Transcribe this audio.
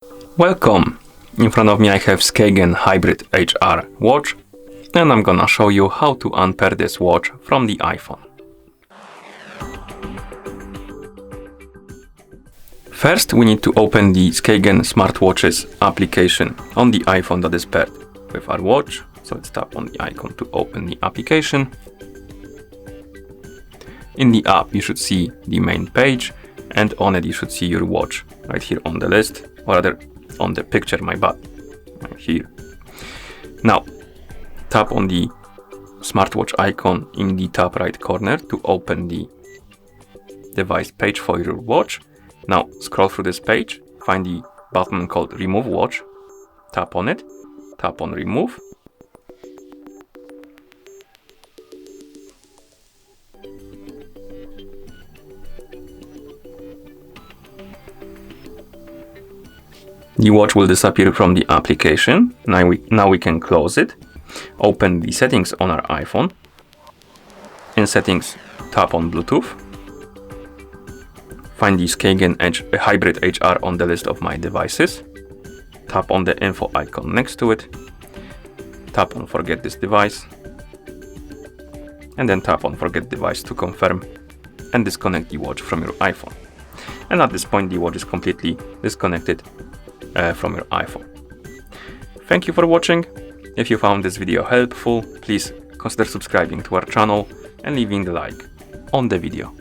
Welcome! In front of me I have Skagen Hybrid HR watch, and I'm gonna show you how to unpair this watch from the iPhone. First, we need to open the Skagen smartwatches application on the iPhone that is paired with our watch. So let's tap on the icon to open the application. In the app, you should see the main page, and on it you should see your watch right here on the list, or rather on the picture, my bad, right here. Now, tap on the smartwatch icon in the top right corner to open the device page for your watch. Now, scroll through this page, find the button called Remove Watch, tap on it, tap on Remove. The watch will disappear from the application. Now we can close it. Open the settings on our iPhone. In settings, tap on Bluetooth. Find the Skagen Hybrid HR on the list of my devices. Tap on the info icon next to it. Tap on Forget this device. And then tap on Forget device to confirm and disconnect the watch from your iPhone. And at this point, the watch is completely disconnected from your iPhone. Thank you for watching. If you found this video helpful, please consider subscribing to our channel and leaving a like on the video.